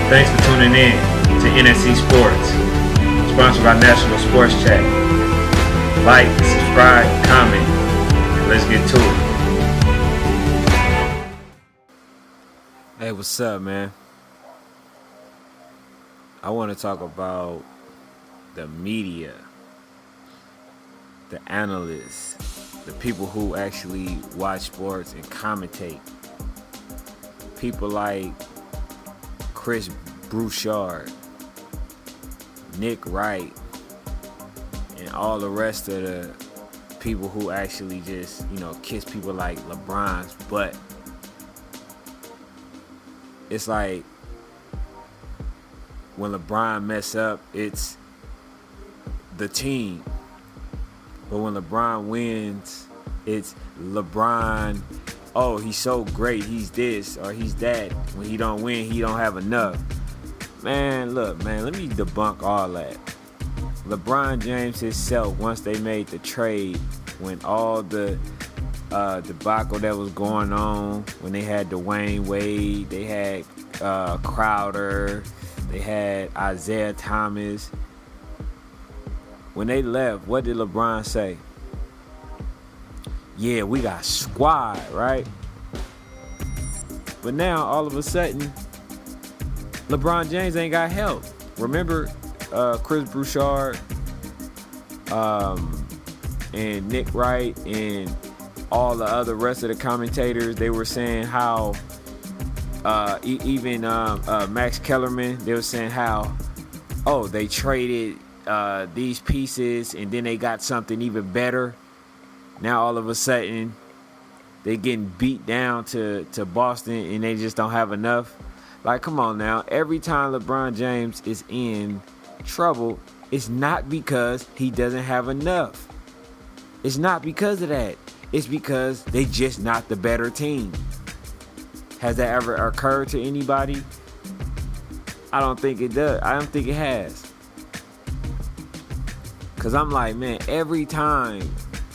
Thanks for tuning in to NSC Sports, sponsored by National Sports Chat. Like, subscribe, comment, and let's get to it. Hey, what's up, man? I want to talk about the media, the analysts, the people who actually watch sports and commentate. People like Broussard, Wright, and all the rest of the people who actually just, kiss people like LeBron's butt. It's like when LeBron mess up, it's the team. But when LeBron wins, it's LeBron. Oh, he's so great. He's this or he's that. When he don't win, he don't have enough. Man, look, man, let me debunk all that. LeBron James himself, once they made the trade, when all the debacle that was going on, when they had Dwayne Wade, they had Crowder, they had Isaiah Thomas. When they left, what did LeBron say? Yeah, we got squad, right? But now, all of a sudden, LeBron James ain't got help. Remember Broussard and Wright and all the other rest of the commentators, they were saying how even Max Kellerman, they were saying how, they traded these pieces and then they got something even better. Now all of a sudden they getting beat down to Boston and they just don't have enough. Like, come on now. Every time LeBron James is in trouble, it's not because he doesn't have enough. It's not because of that. It's because they just not the better team. Has that ever occurred to anybody? I don't think it does. I don't think it has. Because I'm like, man, every time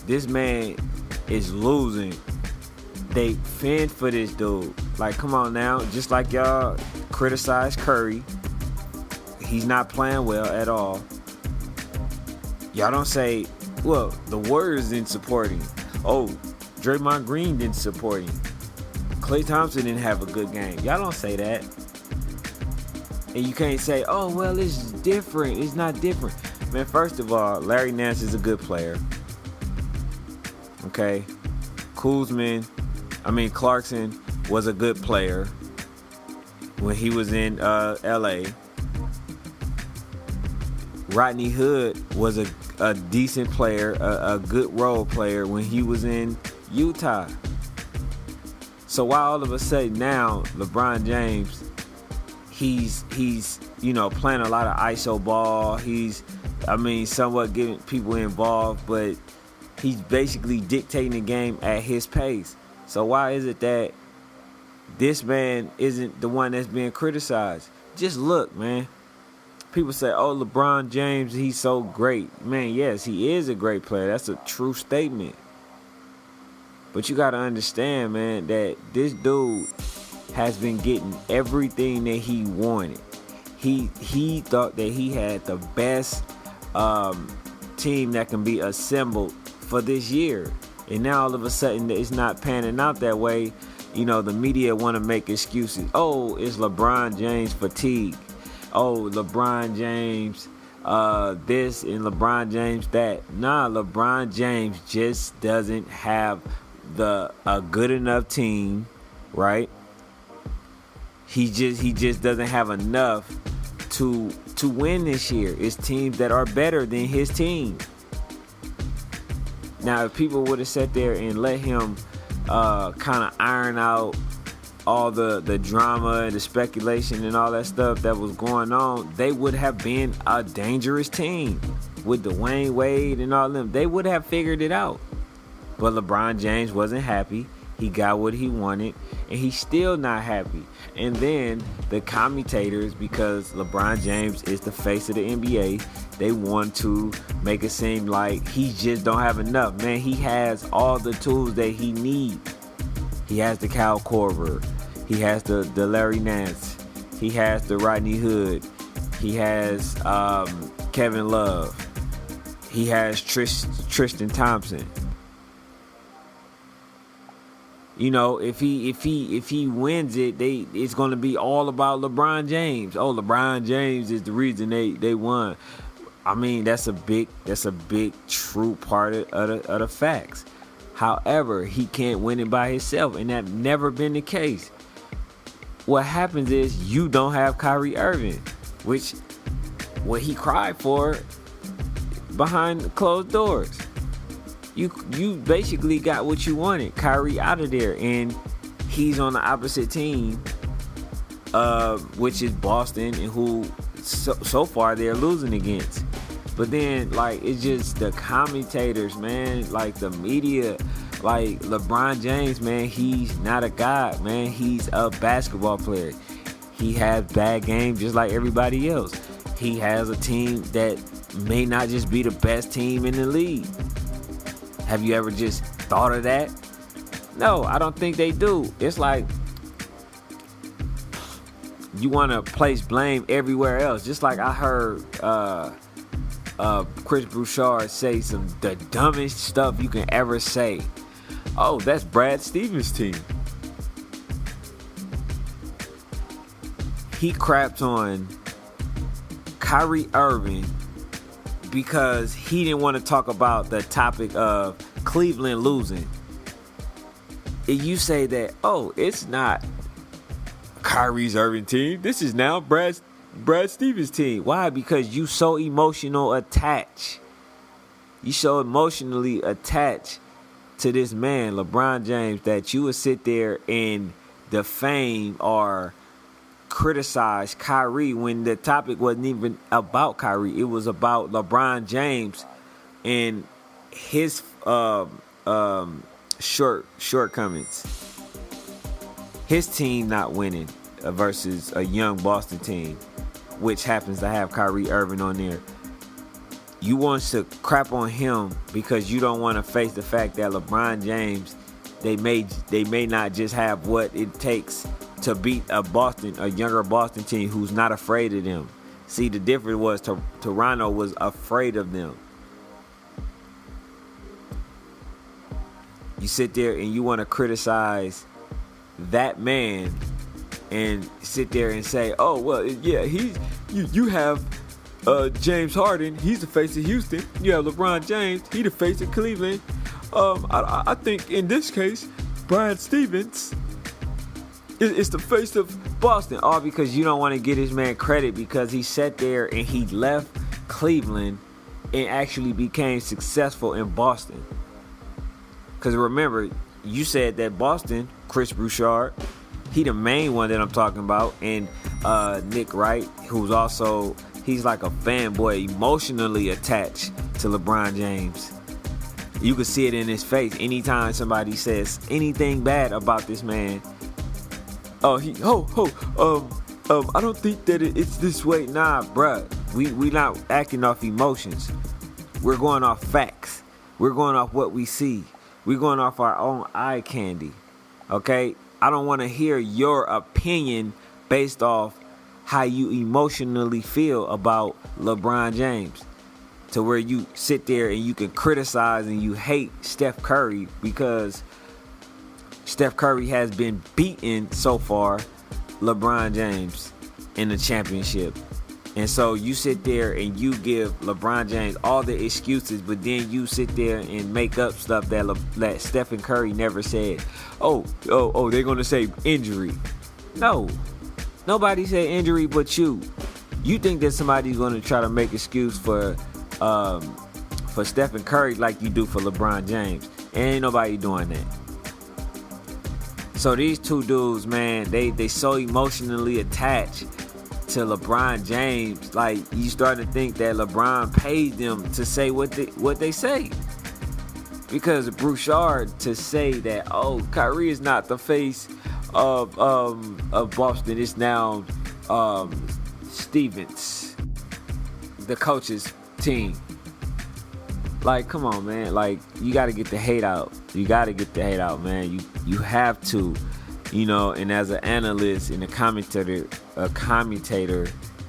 this man is losing, they fend for this dude. Like, come on now. Just like y'all criticize Curry. He's not playing well at all. Y'all don't say, well, the Warriors didn't support him. Oh, Draymond Green didn't support him. Klay Thompson didn't have a good game. Y'all don't say that. And you can't say, oh, well, it's different. It's not different. Man, first of all, Larry Nance is a good player. Okay? Clarkson was a good player when he was in LA. Rodney Hood was a decent player, a good role player when he was in Utah. So why all of a sudden now LeBron James, he's playing a lot of ISO ball. He's somewhat getting people involved, but he's basically dictating the game at his pace. So why is it that this man isn't the one that's being criticized? Just look, man. People say, oh, LeBron James, he's so great. Man, yes, he is a great player. That's a true statement. But you got to understand, man, that this dude has been getting everything that he wanted. He thought that he had the best team that can be assembled for this year. And now all of a sudden it's not panning out that way. The media want to make excuses. Oh, it's LeBron James fatigue. Oh, LeBron James this and LeBron James that. Nah, LeBron James just doesn't have a good enough team, right? He just doesn't have enough to win this year. It's teams that are better than his team. Now, if people would have sat there and let him kind of iron out all the drama and the speculation and all that stuff that was going on, they would have been a dangerous team. With Dwayne Wade and all them, they would have figured it out. But LeBron James wasn't happy. He got what he wanted, and he's still not happy. And then the commentators, because LeBron James is the face of the NBA, they want to make it seem like he just don't have enough. Man, he has all the tools that he needs. He has the Kyle Korver. He has the Larry Nance. He has the Rodney Hood. He has Kevin Love. He has Tristan Thompson. You know, if he wins it, it's going to be all about LeBron James. Oh, LeBron James is the reason they won. I mean, that's a big true part of the facts. However, he can't win it by himself, and that's never been the case. What happens is you don't have Kyrie Irving, which what he cried for behind closed doors. You basically got what you wanted, Kyrie out of there, and he's on the opposite team, which is Boston, and who so far they're losing against. But then, like, it's just the commentators, man, like the media, like LeBron James, man, he's not a god, man. He's a basketball player. He has bad games just like everybody else. He has a team that may not just be the best team in the league. Have you ever just thought of that? No, I don't think they do. It's like you want to place blame everywhere else. Just like I heard Chris Broussard say the dumbest stuff you can ever say. Oh, that's Brad Stevens' team. He crapped on Kyrie Irving because he didn't want to talk about the topic of Cleveland losing. And you say that, oh, it's not Kyrie's Irving team. This is now Brad Stevens' team. Why? Because you so emotional attached. You so emotionally attached to this man, LeBron James, that you would sit there and defame or criticize Kyrie when the topic wasn't even about Kyrie. It was about LeBron James and his shortcomings. His team not winning versus a young Boston team, which happens to have Kyrie Irving on there. You want to crap on him because you don't want to face the fact that LeBron James, they may not just have what it takes to beat a younger Boston team who's not afraid of them. See, the difference was Toronto was afraid of them. You sit there and you want to criticize that man and sit there and say, oh, well, yeah, you have James Harden, he's the face of Houston. You have LeBron James, he the face of Cleveland. I think in this case, Brad Stevens is the face of Boston. All because you don't want to give this man credit because he sat there and he left Cleveland and actually became successful in Boston. Because remember, you said that Boston, Chris Broussard, he the main one that I'm talking about, and Nick Wright, who's also, he's like a fanboy, emotionally attached to LeBron James. You can see it in his face anytime somebody says anything bad about this man. I don't think that it's this way. Nah, bruh. We not acting off emotions. We're going off facts. We're going off what we see. We're going off our own eye candy. Okay? I don't want to hear your opinion based off how you emotionally feel about LeBron James. To where you sit there and you can criticize and you hate Steph Curry because Steph Curry has been beaten so far LeBron James in the championship. And so you sit there and you give LeBron James all the excuses, but then you sit there and make up stuff that Stephen Curry never said. Oh, they're going to say injury. No, nobody said injury but you. You think that somebody's going to try to make excuse for Stephen Curry like you do for LeBron James. Ain't nobody doing that. So these two dudes, man, they so emotionally attached to LeBron James. Like, you starting to think that LeBron paid them to say what they say. Because Broussard to say that, oh, Kyrie is not the face of Boston. It's now Stevens, the coach's team. Like, come on, man. Like, you got to get the hate out. You got to get the hate out, man. You have to. you know, and as an analyst and a commentator,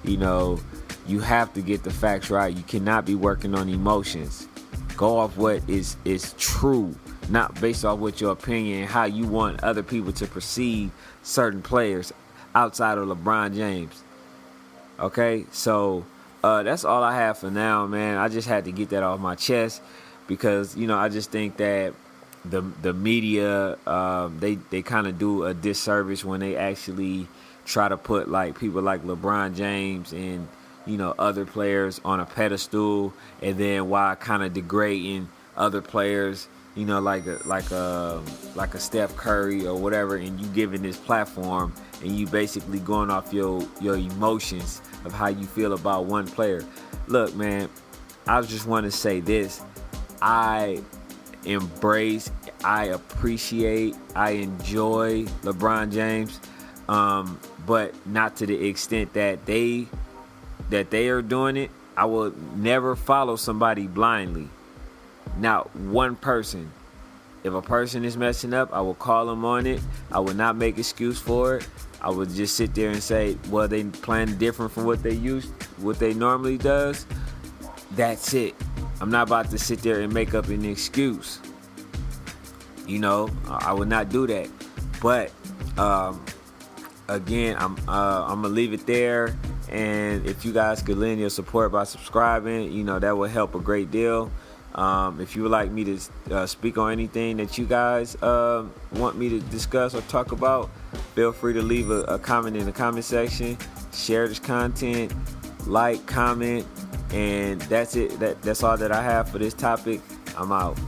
you know, you have to get the facts right. You cannot be working on emotions. Go off what is true, not based off what your opinion and how you want other people to perceive certain players outside of LeBron James. Okay, so that's all I have for now, man. I just had to get that off my chest because, you know, I just think that the media, they kind of do a disservice when they actually try to put like people like LeBron James and, you know, other players on a pedestal, and then while kind of degrading other players, you know, like a Steph Curry or whatever, and you giving this platform and you basically going off your emotions of how you feel about one player. Look, man, I just want to say this. I embrace, I appreciate, I enjoy LeBron James, but not to the extent that they are doing it. I will never follow somebody blindly. Not one person. If a person is messing up, I will call them on it. I will not make excuse for it. I would just sit there and say, well, they playing different from what they normally does. That's it. I'm not about to sit there and make up an excuse. You know, I would not do that. But again, I'm gonna leave it there. And if you guys could lend your support by subscribing, you know, that would help a great deal. If you would like me to speak on anything that you guys want me to discuss or talk about, feel free to leave a comment in the comment section. Share this content, like, comment, and that's it. That's all that I have for this topic. I'm out.